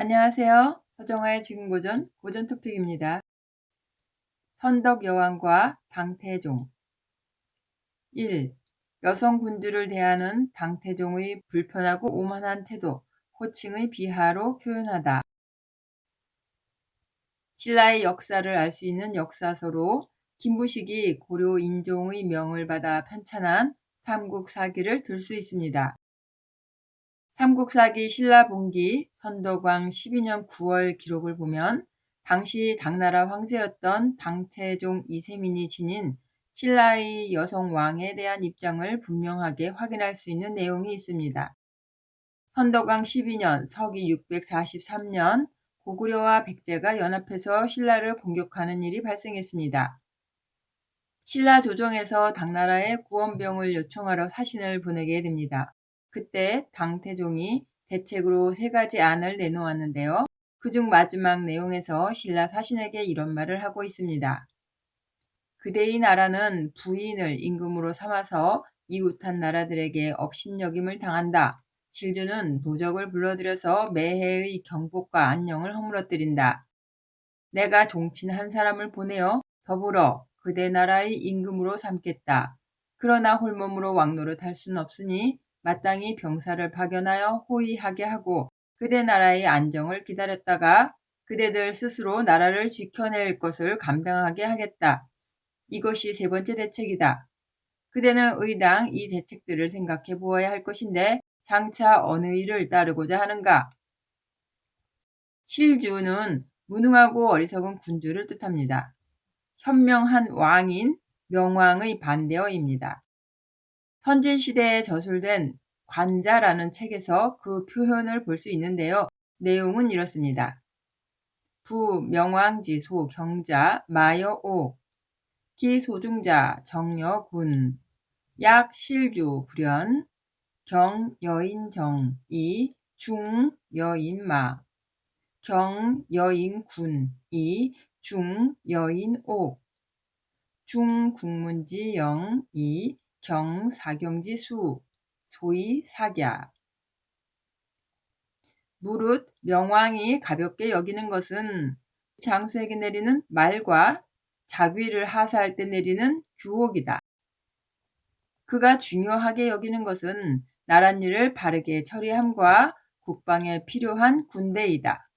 안녕하세요. 서정아의 지금 고전 토픽입니다. 선덕 여왕과 당태종 1. 여성 군주를 대하는 당태종의 불편하고 오만한 태도, 호칭의 비하로 표현하다. 신라의 역사를 알 수 있는 역사서로 김부식이 고려 인종의 명을 받아 편찬한 삼국사기를 들 수 있습니다. 삼국사기 신라본기 선덕왕 12년 9월 기록을 보면 당시 당나라 황제였던 당태종 이세민이 지닌 신라의 여성 왕에 대한 입장을 분명하게 확인할 수 있는 내용이 있습니다. 선덕왕 12년 서기 643년 고구려와 백제가 연합해서 신라를 공격하는 일이 발생했습니다. 신라 조정에서 당나라에 구원병을 요청하러 사신을 보내게 됩니다. 그때 당태종이 대책으로 3가지 안을 내놓았는데요. 그중 마지막 내용에서 신라 사신에게 이런 말을 하고 있습니다. 그대의 나라는 부인을 임금으로 삼아서 이웃한 나라들에게 업신여김을 당한다. 실주는 도적을 불러들여서 매해의 경복과 안녕을 허물어뜨린다. 내가 종친 한 사람을 보내어 더불어 그대 나라의 임금으로 삼겠다. 그러나 홀몸으로 왕노릇할 수는 없으니 마땅히 병사를 파견하여 호위하게 하고 그대 나라의 안정을 기다렸다가 그대들 스스로 나라를 지켜낼 것을 감당하게 하겠다. 이것이 3번째 대책이다. 그대는 의당 이 대책들을 생각해 보아야 할 것인데 장차 어느 일을 따르고자 하는가? 실주는 무능하고 어리석은 군주를 뜻합니다. 현명한 왕인 명왕의 반대어입니다. 선진시대에 저술된 관자라는 책에서 그 표현을 볼 수 있는데요. 내용은 이렇습니다. 부 명왕지소 경자 마여오 기소중자 정여군 약 실주 불연 경 여인정 이 중 여인마 경 여인군 이 중 여인오 중 국문지 영 이 경 사경지 수 소위 사갸 무릇 명왕이 가볍게 여기는 것은 장수에게 내리는 말과 자귀를 하사할 때 내리는 규옥이다. 그가 중요하게 여기는 것은 나랏일을 바르게 처리함과 국방에 필요한 군대이다.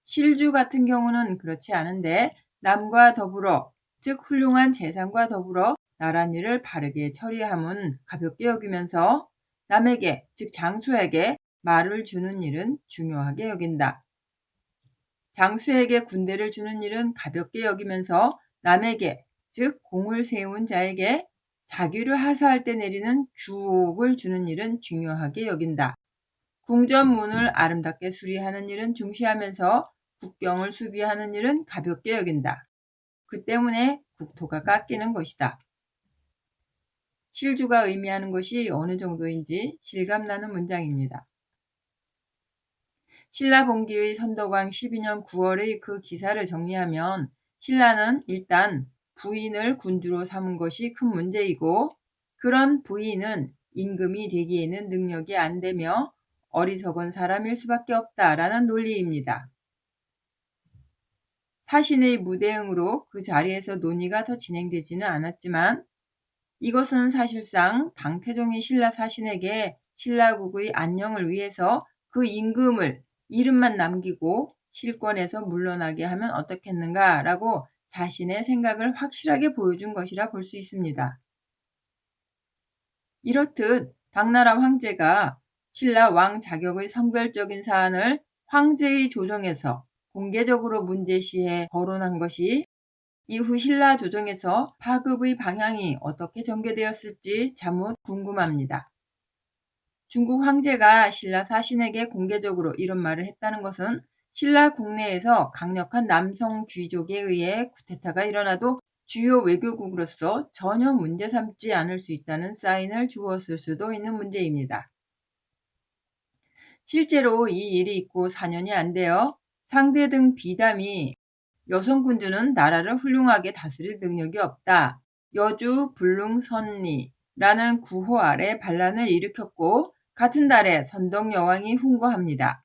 실주 같은 경우는 그렇지 않은데 남과 더불어 즉 훌륭한 재산과 더불어 나랏일을 바르게 처리함은 가볍게 여기면서 남에게 즉 장수에게 말을 주는 일은 중요하게 여긴다. 장수에게 군대를 주는 일은 가볍게 여기면서 남에게 즉 공을 세운 자에게 자기를 하사할 때 내리는 규옥을 주는 일은 중요하게 여긴다. 궁전문을 아름답게 수리하는 일은 중시하면서 국경을 수비하는 일은 가볍게 여긴다. 그 때문에 국토가 깎이는 것이다. 실주가 의미하는 것이 어느 정도인지 실감나는 문장입니다. 신라본기의 선덕왕 12년 9월의 그 기사를 정리하면 신라는 일단 부인을 군주로 삼은 것이 큰 문제이고 그런 부인은 임금이 되기에는 능력이 안 되며 어리석은 사람일 수밖에 없다라는 논리입니다. 사신의 무대응으로 그 자리에서 논의가 더 진행되지는 않았지만 이것은 사실상 당태종이 신라 사신에게 신라국의 안녕을 위해서 그 임금을 이름만 남기고 실권에서 물러나게 하면 어떻겠는가라고 자신의 생각을 확실하게 보여준 것이라 볼 수 있습니다. 이렇듯 당나라 황제가 신라 왕 자격의 성별적인 사안을 황제의 조정에서 공개적으로 문제시해 거론한 것이 이후 신라 조정에서 파급의 방향이 어떻게 전개되었을지 참으로 궁금합니다. 중국 황제가 신라 사신에게 공개적으로 이런 말을 했다는 것은 신라 국내에서 강력한 남성 귀족에 의해 쿠데타가 일어나도 주요 외교국으로서 전혀 문제 삼지 않을 수 있다는 사인을 주었을 수도 있는 문제입니다. 실제로 이 일이 있고 4년이 안 되어 상대 등 비담이 여성 군주는 나라를 훌륭하게 다스릴 능력이 없다. 여주 불능선리라는 구호 아래 반란을 일으켰고 같은 달에 선덕 여왕이 훈거합니다.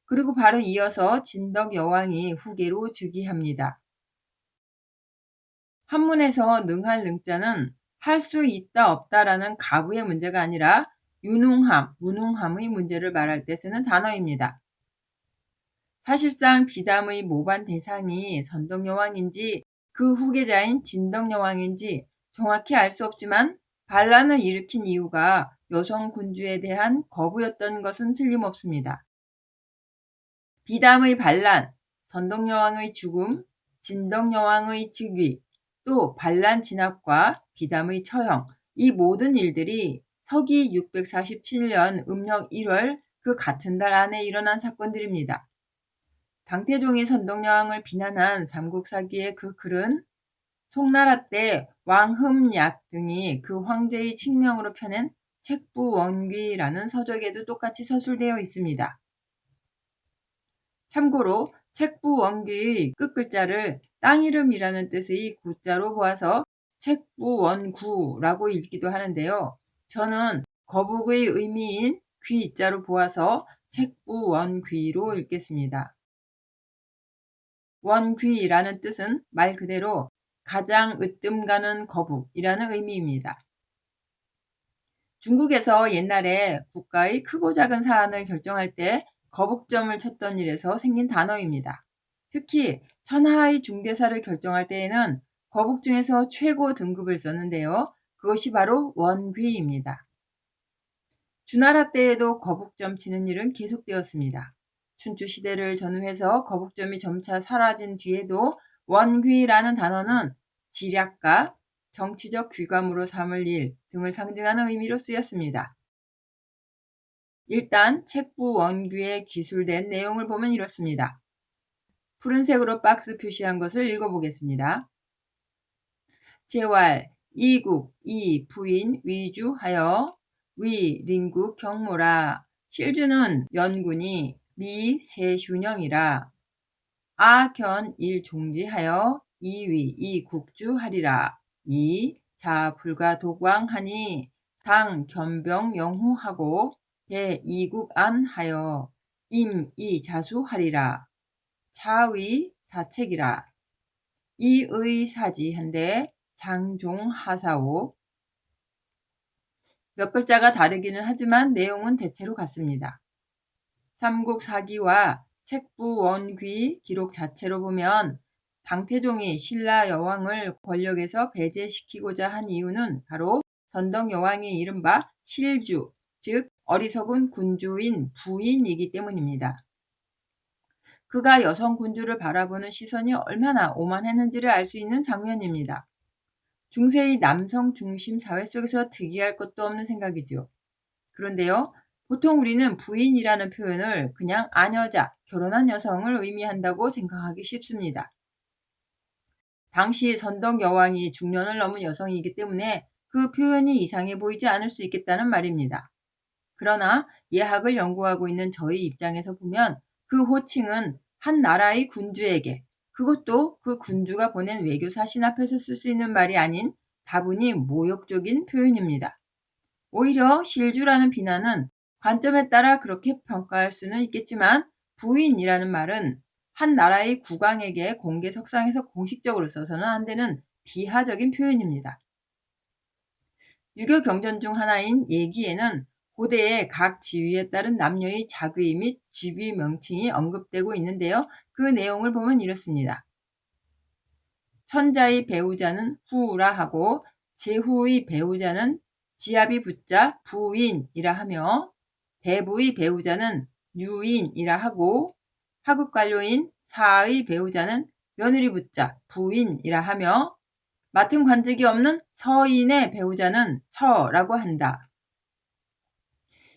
그리고 바로 이어서 진덕 여왕이 후계로 즉위합니다. 한문에서 능할 능자는 할 수 있다 없다라는 가부의 문제가 아니라 유능함, 무능함의 문제를 말할 때 쓰는 단어입니다. 사실상 비담의 모반 대상이 선덕여왕인지 그 후계자인 진덕여왕인지 정확히 알 수 없지만 반란을 일으킨 이유가 여성 군주에 대한 거부였던 것은 틀림없습니다. 비담의 반란, 선덕여왕의 죽음, 진덕여왕의 즉위, 또 반란 진압과 비담의 처형, 이 모든 일들이 서기 647년 음력 1월 그 같은 달 안에 일어난 사건들입니다. 당태종이 선덕여왕을 비난한 삼국사기의 그 글은 송나라 때 왕흠약 등이 그 황제의 칙명으로 펴낸 책부원귀라는 서적에도 똑같이 서술되어 있습니다. 참고로 책부원귀의 끝글자를 땅 이름이라는 뜻의 구자로 보아서 책부원구라고 읽기도 하는데요. 저는 거북의 의미인 귀자로 보아서 책부원귀로 읽겠습니다. 원귀라는 뜻은 말 그대로 가장 으뜸 가는 거북이라는 의미입니다. 중국에서 옛날에 국가의 크고 작은 사안을 결정할 때 거북점을 쳤던 일에서 생긴 단어입니다. 특히 천하의 중대사를 결정할 때에는 거북 중에서 최고 등급을 썼는데요. 그것이 바로 원귀입니다. 주나라 때에도 거북점 치는 일은 계속되었습니다. 춘추 시대를 전후해서 거북점이 점차 사라진 뒤에도 원귀라는 단어는 지략과 정치적 귀감으로 삼을 일 등을 상징하는 의미로 쓰였습니다. 일단 책부 원귀에 기술된 내용을 보면 이렇습니다. 푸른색으로 박스 표시한 것을 읽어보겠습니다. 제왈 이국 이 부인 위주하여 위 림국 경모라 실주는 연군이 미 세휴령이라 아견 일종지하여 이위 이국주하리라 이 자 불가 독왕하니 당 견병 영후하고 대이국안하여 임이 자수하리라 차위 사책이라 이의 사지한데 장종하사오 몇 글자가 다르기는 하지만 내용은 대체로 같습니다. 삼국사기와 책부원귀 기록 자체로 보면 당태종이 신라 여왕을 권력에서 배제시키고자 한 이유는 바로 선덕여왕이 이른바 실주, 즉 어리석은 군주인 부인이기 때문입니다. 그가 여성 군주를 바라보는 시선이 얼마나 오만했는지를 알 수 있는 장면입니다. 중세의 남성 중심 사회 속에서 특이할 것도 없는 생각이지요. 그런데요, 보통 우리는 부인이라는 표현을 그냥 아녀자, 결혼한 여성을 의미한다고 생각하기 쉽습니다. 당시 선덕 여왕이 중년을 넘은 여성이기 때문에 그 표현이 이상해 보이지 않을 수 있겠다는 말입니다. 그러나 예학을 연구하고 있는 저희 입장에서 보면 그 호칭은 한 나라의 군주에게, 그것도 그 군주가 보낸 외교 사신 앞에서 쓸 수 있는 말이 아닌 다분히 모욕적인 표현입니다. 오히려 실주라는 비난은 관점에 따라 그렇게 평가할 수는 있겠지만 부인이라는 말은 한 나라의 국왕에게 공개석상에서 공식적으로 써서는 안 되는 비하적인 표현입니다. 유교 경전 중 하나인 예기에는 고대의 각 지위에 따른 남녀의 자귀 및 직위 명칭이 언급되고 있는데요. 그 내용을 보면 이렇습니다. 천자의 배우자는 후라 하고 제후의 배우자는 지압이 붙자 부인이라 하며 대부의 배우자는 유인이라 하고 하급관료인 사의 배우자는 며느리 붙자 부인이라 하며 맡은 관직이 없는 서인의 배우자는 처라고 한다.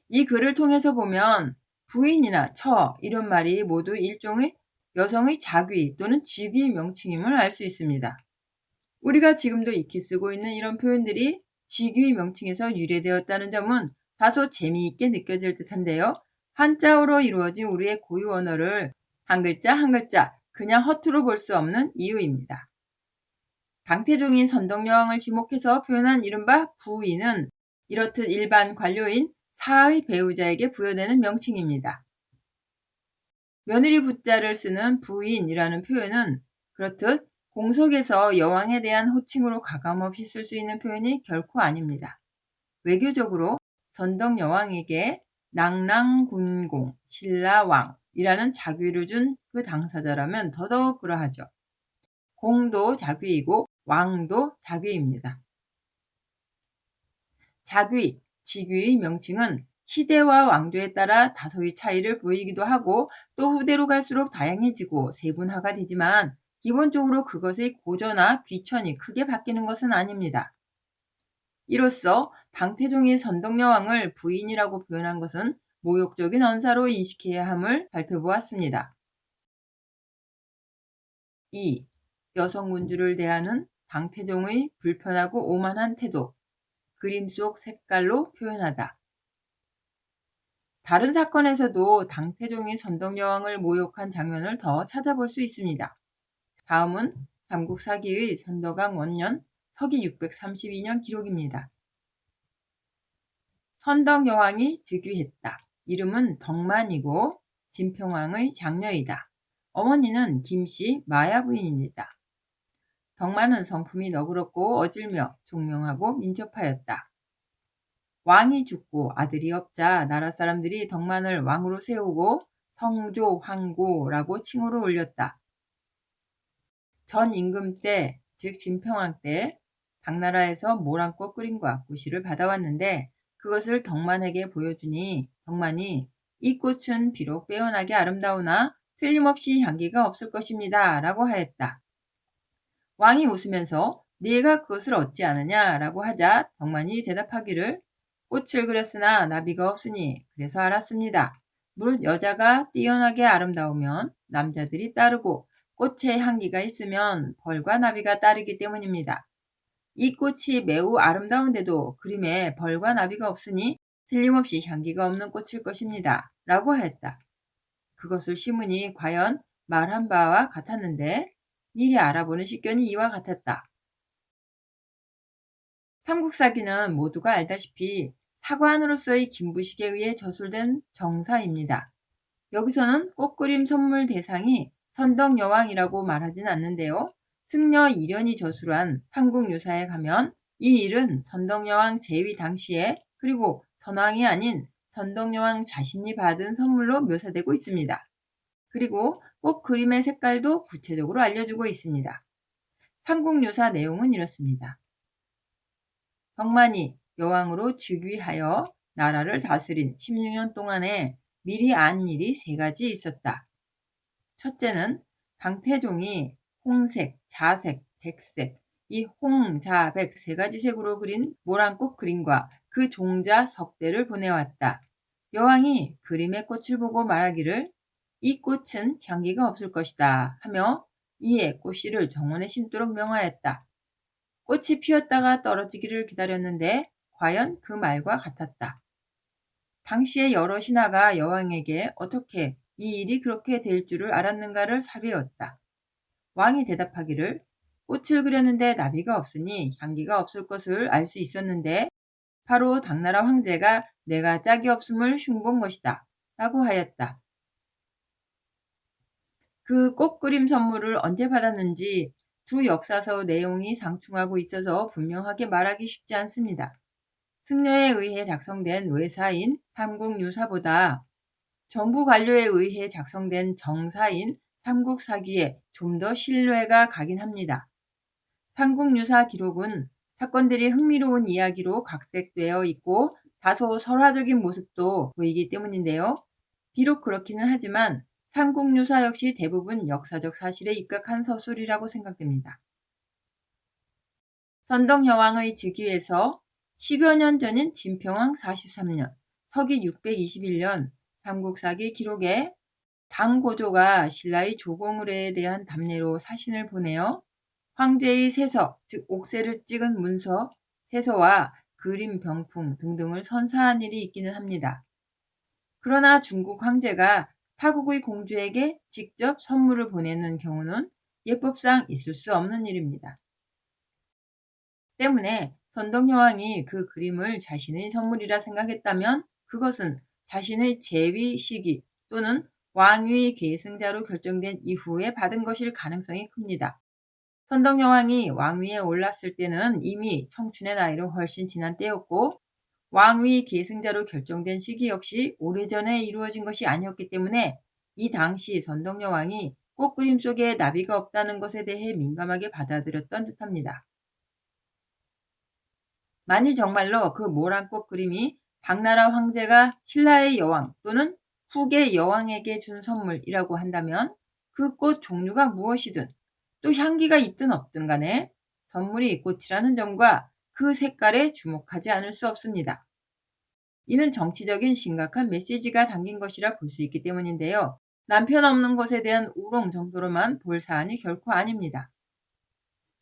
이 글을 통해서 보면 부인이나 처 이런 말이 모두 일종의 여성의 자귀 또는 직위 명칭임을 알 수 있습니다. 우리가 지금도 익히 쓰고 있는 이런 표현들이 직위 명칭에서 유래되었다는 점은 다소 재미있게 느껴질 듯한데요. 한자어로 이루어진 우리의 고유 언어를 한 글자 한 글자 그냥 허투루 볼 수 없는 이유입니다. 당태종인 선덕여왕을 지목해서 표현한 이른바 부인은 이렇듯 일반 관료인 사의 배우자에게 부여되는 명칭입니다. 며느리 부자를 쓰는 부인이라는 표현은 그렇듯 공석에서 여왕에 대한 호칭으로 가감없이 쓸 수 있는 표현이 결코 아닙니다. 외교적으로 선덕 여왕에게 낭랑군공, 신라왕이라는 자귀를 준 그 당사자라면 더더욱 그러하죠. 공도 자귀이고 왕도 자귀입니다. 자귀, 직위의 명칭은 시대와 왕조에 따라 다소의 차이를 보이기도 하고 또 후대로 갈수록 다양해지고 세분화가 되지만 기본적으로 그것의 고저나 귀천이 크게 바뀌는 것은 아닙니다. 이로써 당태종이 선덕여왕을 부인이라고 표현한 것은 모욕적인 언사로 인식해야 함을 살펴보았습니다. 2. 여성군주를 대하는 당태종의 불편하고 오만한 태도, 그림 속 색깔로 표현하다. 다른 사건에서도 당태종이 선덕여왕을 모욕한 장면을 더 찾아볼 수 있습니다. 다음은 삼국사기의 선덕왕 원년 서기 632년 기록입니다. 선덕여왕이 즉위했다. 이름은 덕만이고 진평왕의 장녀이다. 어머니는 김씨 마야 부인입니다. 덕만은 성품이 너그럽고 어질며 종명하고 민첩하였다. 왕이 죽고 아들이 없자 나라 사람들이 덕만을 왕으로 세우고 성조 황고라고 칭호를 올렸다. 전 임금 때, 즉 진평왕 때 당나라에서 모란꽃 그림과 구시를 받아왔는데 그것을 덕만에게 보여주니 덕만이 이 꽃은 비록 빼어나게 아름다우나 틀림없이 향기가 없을 것입니다 라고 하였다. 왕이 웃으면서 네가 그것을 얻지 않으냐 라고 하자 덕만이 대답하기를 꽃을 그렸으나 나비가 없으니 그래서 알았습니다. 무릇 여자가 뛰어나게 아름다우면 남자들이 따르고 꽃에 향기가 있으면 벌과 나비가 따르기 때문입니다. 이 꽃이 매우 아름다운데도 그림에 벌과 나비가 없으니 틀림없이 향기가 없는 꽃일 것입니다. 라고 하였다. 그것을 시문이 과연 말한 바와 같았는데 미리 알아보는 식견이 이와 같았다. 삼국사기는 모두가 알다시피 사관으로서의 김부식에 의해 저술된 정사입니다. 여기서는 꽃그림 선물 대상이 선덕여왕이라고 말하진 않는데요. 승려 이련이 저술한 삼국유사에 가면 이 일은 선덕여왕 재위 당시에 그리고 선왕이 아닌 선덕여왕 자신이 받은 선물로 묘사되고 있습니다. 그리고 꽃 그림의 색깔도 구체적으로 알려주고 있습니다. 삼국유사 내용은 이렇습니다. 덕만이 여왕으로 즉위하여 나라를 다스린 16년 동안에 미리 안 일이 3가지 있었다. 첫째는 당태종이 홍색, 자색, 백색, 이 홍, 자, 백 3가지 색으로 그린 모란꽃 그림과 그 종자 석대를 보내왔다. 여왕이 그림의 꽃을 보고 말하기를 이 꽃은 향기가 없을 것이다 하며 이에 꽃씨를 정원에 심도록 명하였다. 꽃이 피었다가 떨어지기를 기다렸는데 과연 그 말과 같았다. 당시에 여러 신하가 여왕에게 어떻게 이 일이 그렇게 될 줄을 알았는가를 사배웠다. 왕이 대답하기를 꽃을 그렸는데 나비가 없으니 향기가 없을 것을 알 수 있었는데 바로 당나라 황제가 내가 짝이 없음을 흉본 것이다 라고 하였다. 그 꽃그림 선물을 언제 받았는지 두 역사서 내용이 상충하고 있어서 분명하게 말하기 쉽지 않습니다. 승려에 의해 작성된 외사인 삼국유사보다 정부 관료에 의해 작성된 정사인 삼국사기에 좀 더 신뢰가 가긴 합니다. 삼국유사 기록은 사건들이 흥미로운 이야기로 각색되어 있고 다소 설화적인 모습도 보이기 때문인데요. 비록 그렇기는 하지만 삼국유사 역시 대부분 역사적 사실에 입각한 서술이라고 생각됩니다. 선덕여왕의 즉위에서 10여 년 전인 진평왕 43년, 서기 621년 삼국사기 기록에 당고조가 신라의 조공을에 대한 답례로 사신을 보내어 황제의 세서, 즉 옥새를 찍은 문서, 세서와 그림 병풍 등등을 선사한 일이 있기는 합니다. 그러나 중국 황제가 타국의 공주에게 직접 선물을 보내는 경우는 예법상 있을 수 없는 일입니다. 때문에 선덕여왕이 그 그림을 자신의 선물이라 생각했다면 그것은 자신의 재위 시기 또는 왕위 계승자로 결정된 이후에 받은 것일 가능성이 큽니다. 선덕여왕이 왕위에 올랐을 때는 이미 청춘의 나이로 훨씬 지난 때였고 왕위 계승자로 결정된 시기 역시 오래전에 이루어진 것이 아니었기 때문에 이 당시 선덕여왕이 꽃그림 속에 나비가 없다는 것에 대해 민감하게 받아들였던 듯합니다. 만일 정말로 그 모란꽃 그림이 당나라 황제가 신라의 여왕 또는 후계 여왕에게 준 선물이라고 한다면 그 꽃 종류가 무엇이든 또 향기가 있든 없든 간에 선물이 꽃이라는 점과 그 색깔에 주목하지 않을 수 없습니다. 이는 정치적인 심각한 메시지가 담긴 것이라 볼 수 있기 때문인데요. 남편 없는 것에 대한 우롱 정도로만 볼 사안이 결코 아닙니다.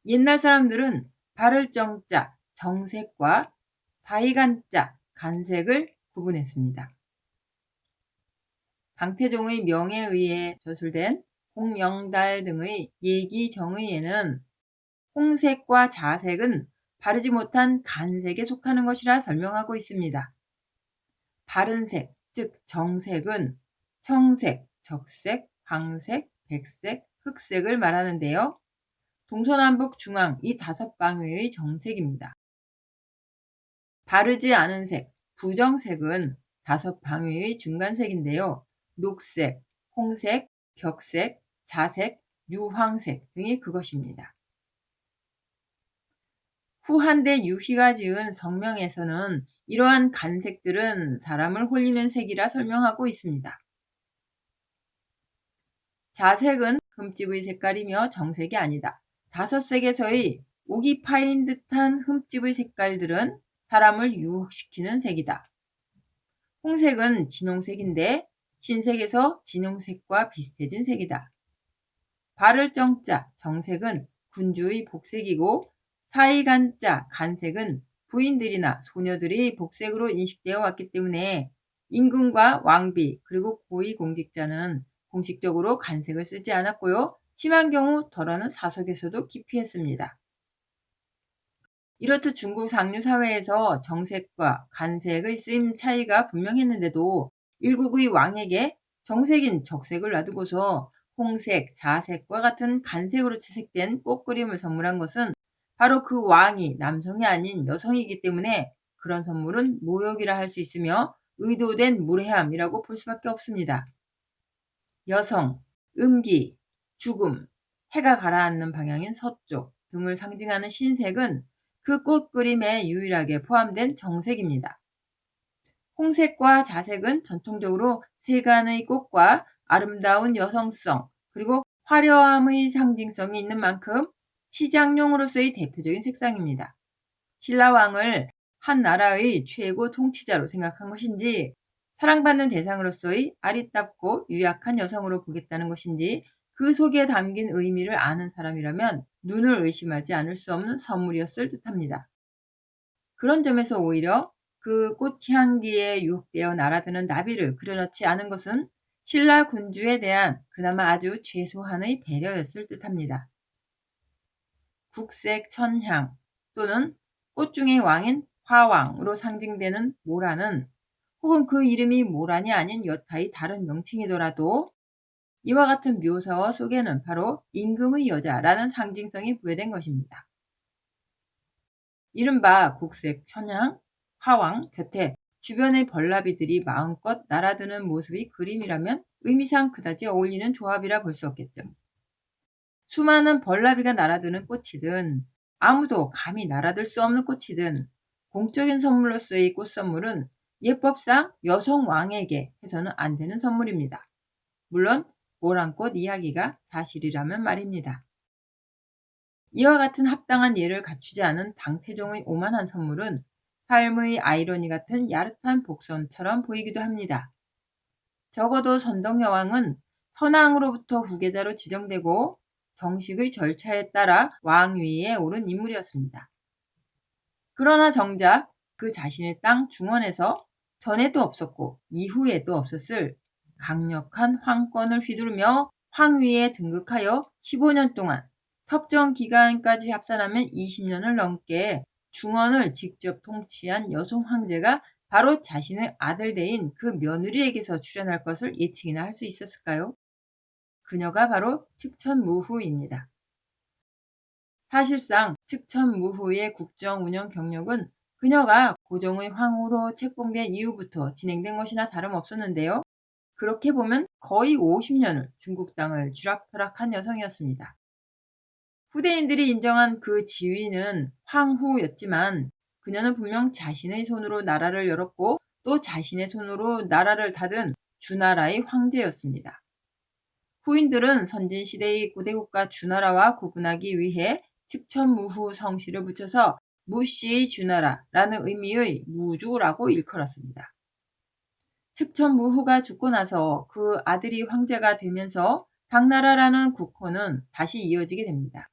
옛날 사람들은 바를 정자, 정색과 사이간자, 간색을 구분했습니다. 당태종의 명에 의해 저술된 홍영달 등의 예기정의에는 홍색과 자색은 바르지 못한 간색에 속하는 것이라 설명하고 있습니다. 바른 색, 즉 정색은 청색, 적색, 황색, 백색, 흑색을 말하는데요. 동서남북 중앙 이 5방위의 정색입니다. 바르지 않은 색, 부정색은 5방위의 중간색인데요. 녹색, 홍색, 벽색, 자색, 유황색 등이 그것입니다. 후한대 유희가 지은 성명에서는 이러한 간색들은 사람을 홀리는 색이라 설명하고 있습니다. 자색은 흠집의 색깔이며 정색이 아니다. 5색에서의 옥이 파인 듯한 흠집의 색깔들은 사람을 유혹시키는 색이다. 홍색은 진홍색인데 흰색에서 진홍색과 비슷해진 색이다. 바를 정자, 정색은 군주의 복색이고 사이간자, 간색은 부인들이나 소녀들의 복색으로 인식되어 왔기 때문에 임금과 왕비 그리고 고위공직자는 공식적으로 간색을 쓰지 않았고요. 심한 경우 덜어는 사석에서도 기피했습니다. 이렇듯 중국 상류 사회에서 정색과 간색의 쓰임 차이가 분명했는데도 일국의 왕에게 정색인 적색을 놔두고서 홍색, 자색과 같은 간색으로 채색된 꽃그림을 선물한 것은 바로 그 왕이 남성이 아닌 여성이기 때문에 그런 선물은 모욕이라 할 수 있으며 의도된 무례함이라고 볼 수밖에 없습니다. 여성, 음기, 죽음, 해가 가라앉는 방향인 서쪽 등을 상징하는 흰색은 그 꽃그림에 유일하게 포함된 정색입니다. 홍색과 자색은 전통적으로 세간의 꽃과 아름다운 여성성 그리고 화려함의 상징성이 있는 만큼 치장용으로서의 대표적인 색상입니다. 신라왕을 한 나라의 최고 통치자로 생각한 것인지 사랑받는 대상으로서의 아리따고 유약한 여성으로 보겠다는 것인지 그 속에 담긴 의미를 아는 사람이라면 눈을 의심하지 않을 수 없는 선물이었을 듯합니다. 그런 점에서 오히려 그 꽃향기에 유혹되어 날아드는 나비를 그려넣지 않은 것은 신라 군주에 대한 그나마 아주 최소한의 배려였을 듯합니다. 국색 천향 또는 꽃 중의 왕인 화왕으로 상징되는 모란은 혹은 그 이름이 모란이 아닌 여타의 다른 명칭이더라도 이와 같은 묘사어 속에는 바로 임금의 여자라는 상징성이 부여된 것입니다. 이른바 국색 천향, 화왕 곁에 주변의 벌나비들이 마음껏 날아드는 모습이 그림이라면 의미상 그다지 어울리는 조합이라 볼 수 없겠죠. 수많은 벌나비가 날아드는 꽃이든 아무도 감히 날아들 수 없는 꽃이든 공적인 선물로서의 꽃 선물은 예법상 여성 왕에게 해서는 안 되는 선물입니다. 물론 모란꽃 이야기가 사실이라면 말입니다. 이와 같은 합당한 예를 갖추지 않은 당태종의 오만한 선물은 삶의 아이러니 같은 야릇한 복선처럼 보이기도 합니다. 적어도 선덕여왕은 선왕으로부터 후계자로 지정되고 정식의 절차에 따라 왕위에 오른 인물이었습니다. 그러나 정작 그 자신의 땅 중원에서 전에도 없었고 이후에도 없었을 강력한 황권을 휘두르며 황위에 등극하여 15년 동안 섭정 기간까지 합산하면 20년을 넘게 중원을 직접 통치한 여성 황제가 바로 자신의 아들 대인 그 며느리에게서 출현할 것을 예측이나 할 수 있었을까요? 그녀가 바로 측천무후입니다. 사실상 측천무후의 국정 운영 경력은 그녀가 고종의 황후로 책봉된 이후부터 진행된 것이나 다름없었는데요. 그렇게 보면 거의 50년을 중국 땅을 쥐락펴락한 여성이었습니다. 후대인들이 인정한 그 지위는 황후였지만 그녀는 분명 자신의 손으로 나라를 열었고 또 자신의 손으로 나라를 닫은 주나라의 황제였습니다. 후인들은 선진시대의 고대국가 주나라와 구분하기 위해 측천무후 성씨를 붙여서 무씨의 주나라라는 의미의 무주라고 일컬었습니다. 측천무후가 죽고 나서 그 아들이 황제가 되면서 당나라라는 국호는 다시 이어지게 됩니다.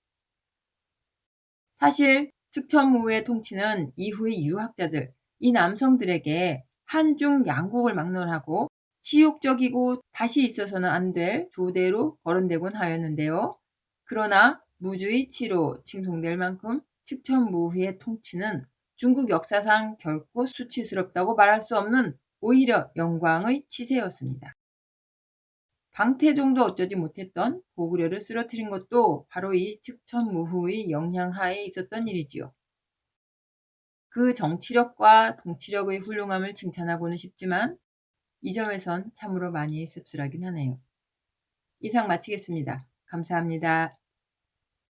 사실 측천무후의 통치는 이후의 유학자들, 이 남성들에게 한중 양국을 막론하고 치욕적이고 다시 있어서는 안 될 조대로 거론되곤 하였는데요. 그러나 무주의 치로 칭송될 만큼 측천무후의 통치는 중국 역사상 결코 수치스럽다고 말할 수 없는 오히려 영광의 치세였습니다. 당태종도 어쩌지 못했던 고구려를 쓰러뜨린 것도 바로 이 측천무후의 영향하에 있었던 일이지요. 그 정치력과 통치력의 훌륭함을 칭찬하고는 싶지만 이 점에선 참으로 많이 씁쓸하긴 하네요. 이상 마치겠습니다. 감사합니다.